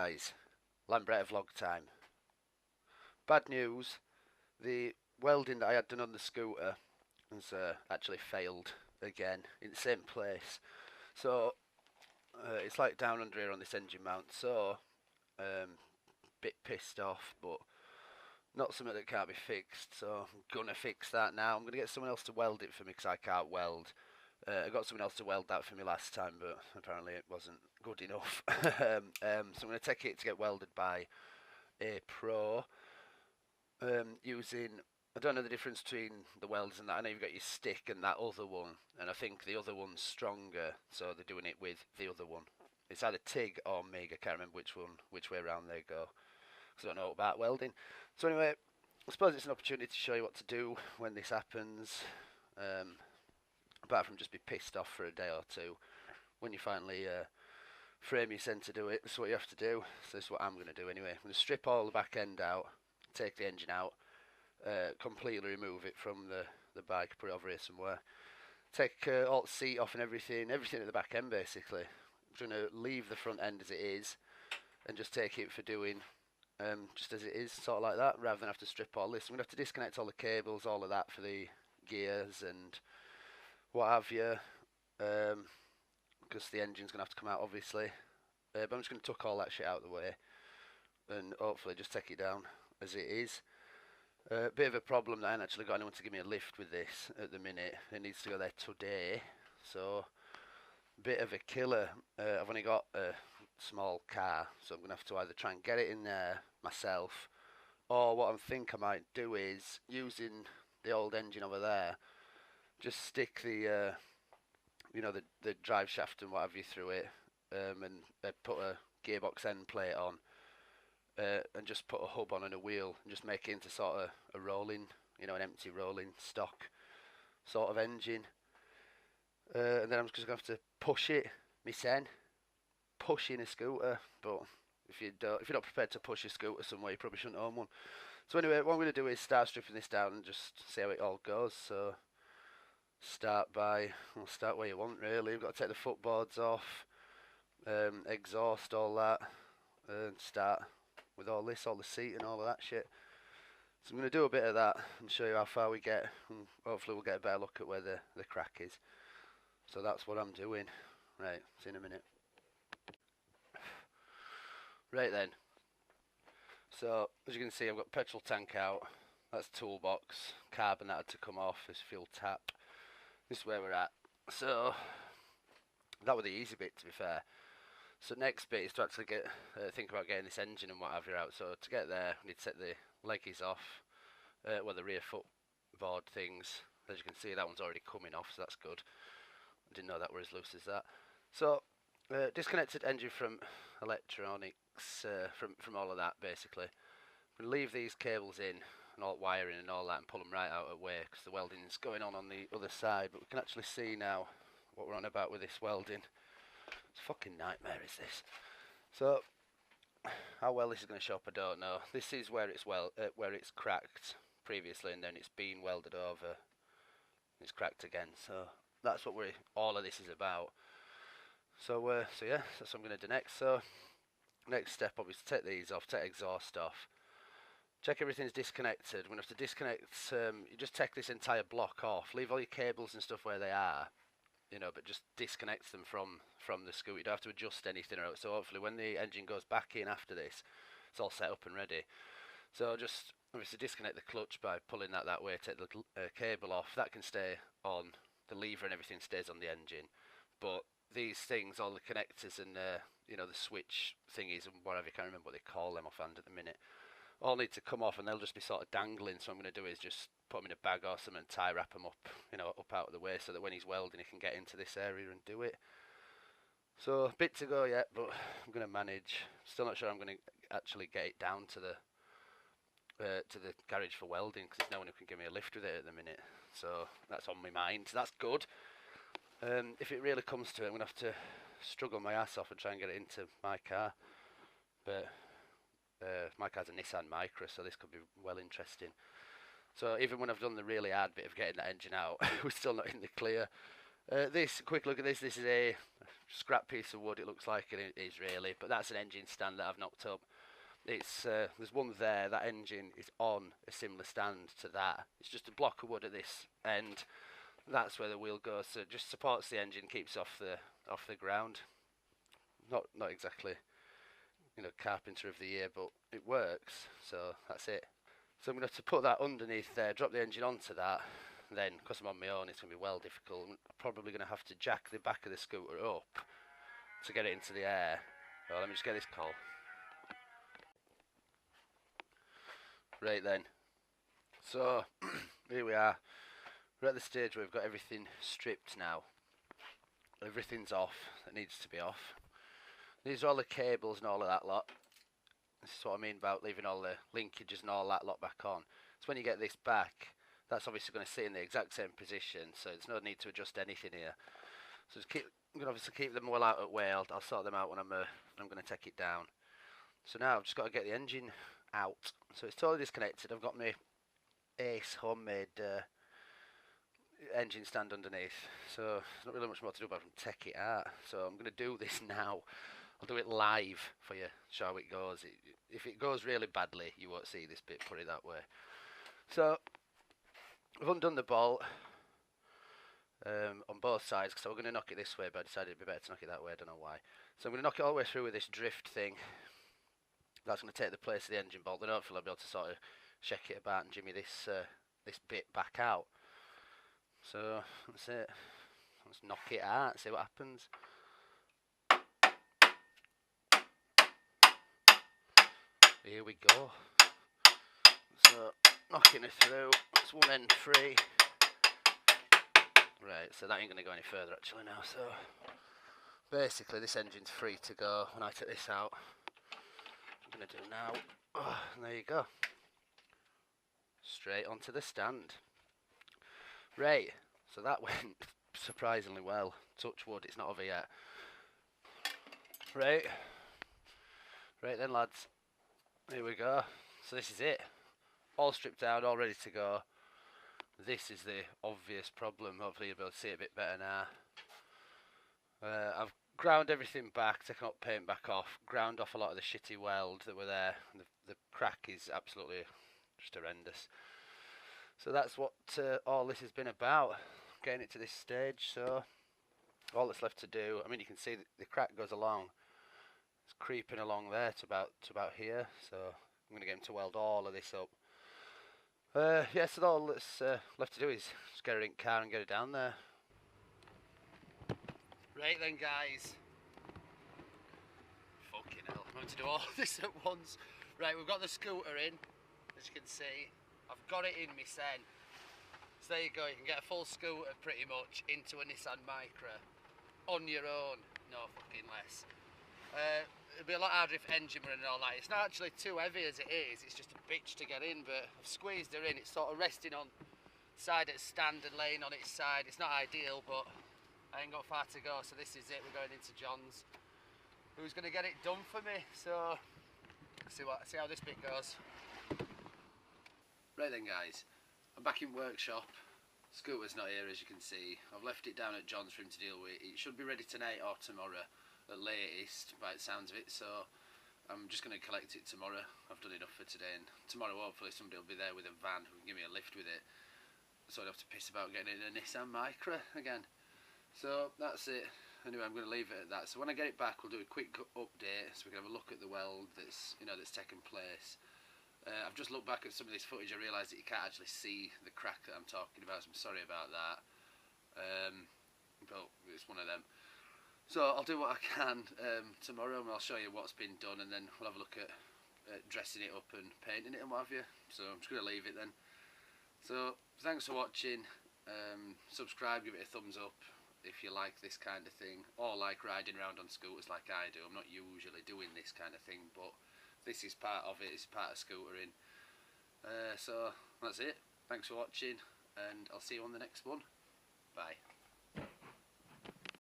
guys, Lambretta vlog time. Bad news, the welding that I had done on the scooter has actually failed again in the same place. So it's like down under here on this engine mount, so bit pissed off, but not something that can't be fixed, so I'm gonna fix that now. I'm gonna get someone else to weld it for me because I can't weld. I got someone else to weld that for me last time, but apparently it wasn't good enough. So I'm going to take it to get welded by a pro using, I don't know the difference between the welds and that. I know you've got your stick and that other one, and I think the other one's stronger, so they're doing it with the other one. It's either TIG or MIG, I can't remember which way around they go, because I don't know about welding. So anyway, I suppose it's an opportunity to show you what to do when this happens. Apart from just be pissed off for a day or two, when you finally frame your send to do it, that's what you have to do. So this is what I'm going to do anyway. I'm going to strip all the back end out, take the engine out, completely remove it from the bike, put it over here somewhere. Take all the seat off and everything at the back end basically. I'm going to leave the front end as it is and just take it for doing just as it is, sort of like that, rather than have to strip all this. I'm going to have to disconnect all the cables, all of that for the gears and what have you, because the engine's going to have to come out obviously, but I'm just going to tuck all that shit out of the way and hopefully just take it down as it is. Bit of a problem that I ain't actually got anyone to give me a lift with this at the minute. It needs to go there today, so bit of a killer. I've only got a small car, so I'm going to have to either try and get it in there myself, or what I think I might do is, using the old engine over there, just stick the the drive shaft and what have you through it, and put a gearbox end plate on, and just put a hub on and a wheel and just make it into sort of a rolling, an empty rolling stock sort of engine. And then I'm just gonna have to push it myself, pushing a scooter. But if you're not prepared to push a scooter somewhere, you probably shouldn't own one. So anyway, what I'm going to do is start stripping this down and just see how it all goes. So start where you want really. We've got to take the footboards off, exhaust, all that, and start with all this, all the seat and all of that shit. So I'm going to do a bit of that and show you how far we get, and hopefully we'll get a better look at where the crack is. So that's what I'm doing. Right, see in a minute. Right then. So as you can see, I've got petrol tank out. That's toolbox. Carbon that had to come off. This fuel tap. This is where we're at. So that was the easy bit, to be fair. So next bit is to actually think about getting this engine and what have you out. So to get there, we need to take the leggies off, the rear footboard things. As you can see, that one's already coming off, so that's good. I didn't know that were as loose as that. So disconnected engine from electronics, from all of that basically. We'll leave these cables in and all wiring and all that and pull them right out of the way because the welding's going on the other side. But we can actually see now what we're on about with this welding. It's a fucking nightmare, is this? So how well this is going to show up, I don't know. This is where it's cracked previously, and then it's been welded over. It's cracked again. So that's what all of this is about. So yeah, that's what I'm going to do next. So next step, obviously, take these off, take exhaust off. Check everything's disconnected. We're going to have to disconnect, you just take this entire block off. Leave all your cables and stuff where they are, but just disconnect them from the scooter. You don't have to adjust anything. So hopefully when the engine goes back in after this, it's all set up and ready. So just obviously disconnect the clutch by pulling that way, take the cable off. That can stay on. The lever and everything stays on the engine. But these things, all the connectors and the switch thingies and whatever, I can't remember what they call them offhand at the minute, all need to come off, and they'll just be sort of dangling. So what I'm going to do is just put them in a bag or something and tie wrap them up, up out of the way, so that when he's welding, he can get into this area and do it. So a bit to go yet, but I'm going to manage. Still not sure I'm going to actually get it down to the garage for welding, because there's no one who can give me a lift with it at the minute. So that's on my mind. That's good. If it really comes to it, I'm going to have to struggle my ass off and try and get it into my car. But my car's a Nissan Micra, so this could be well interesting. So even when I've done the really hard bit of getting that engine out, we're still not in the clear. Quick look at this. This is a scrap piece of wood it looks like, and it is really, but that's an engine stand that I've knocked up. It's there's one there, that engine is on a similar stand to that. It's just a block of wood at this end. That's where the wheel goes, so it just supports the engine, keeps off the ground. Not exactly, you know, carpenter of the year, but it works, so that's it. So I'm going to have to put that underneath there, drop the engine onto that, then, because I'm on my own, it's going to be well difficult. I'm probably going to have to jack the back of the scooter up to get it into the air. Well, let me just get this call. Right then, so here we are. We're at the stage where we've got everything stripped now. Everything's off that needs to be off. These are all the cables and all of that lot. This is what I mean about leaving all the linkages and all that lot back on. So when you get this back, that's obviously going to sit in the exact same position, so there's no need to adjust anything here. So I'm going to obviously keep them well out at weld. I'll sort them out when I'm going to take it down. So now I've just got to get the engine out. So it's totally disconnected. I've got my Ace homemade engine stand underneath. So there's not really much more to do apart from take it out. So I'm going to do this now. I'll do it live for you, show how it goes. If it goes really badly, you won't see this bit, put it that way. So I've undone the bolt on both sides, because I was going to knock it this way, but I decided it'd be better to knock it that way. I don't know why. So I'm going to knock it all the way through with this drift thing. That's going to take the place of the engine bolt. Then hopefully I'll be able to sort of shake it about and jimmy this this bit back out. So that's it. Let's knock it out, see what happens. Here we go. So knocking it through. It's one end free. Right, so that ain't going to go any further actually now. So basically this engine's free to go when I take this out. I'm going to do now. Oh, and there you go. Straight onto the stand. Right, so that went surprisingly well. Touch wood, it's not over yet. Right then lads, here we go. So this is it, all stripped down, all ready to go. This is the obvious problem. Hopefully you'll be able to see it a bit better now. I've ground everything back, taken up paint back off, ground off a lot of the shitty weld that were there. The crack is absolutely just horrendous. So that's what all this has been about, getting it to this stage. So all that's left to do, I mean, you can see the crack goes along, it's creeping along there to about here. So I'm going to get him to weld all of this up. Yeah, so all that's left to do is just get it in car and get it down there. Right then guys, fucking hell, I'm going to do all this at once. Right, we've got the scooter in, as you can see. I've got it in my Sen. So there you go, you can get a full scooter pretty much into a Nissan Micra on your own, no fucking less. It'd be a lot harder if engine were in and all that. It's not actually too heavy as it is, it's just a bitch to get in, but I've squeezed her in. It's sort of resting on the side at stand and laying on its side. It's not ideal, but I ain't got far to go, so this is it. We're going into John's, who's going to get it done for me. So see how this bit goes. Right then guys, I'm back in workshop. Scooter's not here, as you can see. I've left it down at John's for him to deal with. It should be ready tonight or tomorrow at latest, by the sounds of it. So I'm just going to collect it tomorrow. I've done enough for today, and tomorrow hopefully somebody will be there with a van who can give me a lift with it, so I don't have to piss about getting in a Nissan Micra again. So that's it. Anyway, I'm going to leave it at that. So when I get it back, we'll do a quick update so we can have a look at the weld that's taken place. I've just looked back at some of this footage. I realised that you can't actually see the crack that I'm talking about, so I'm sorry about that. But it's one of them. So I'll do what I can tomorrow, and I'll show you what's been done, and then we'll have a look at dressing it up and painting it and what have you. So I'm just going to leave it then. So thanks for watching. Subscribe, give it a thumbs up if you like this kind of thing, or like riding around on scooters like I do. I'm not usually doing this kind of thing, but this is part of it. It's part of scootering. So that's it. Thanks for watching, and I'll see you on the next one. Bye.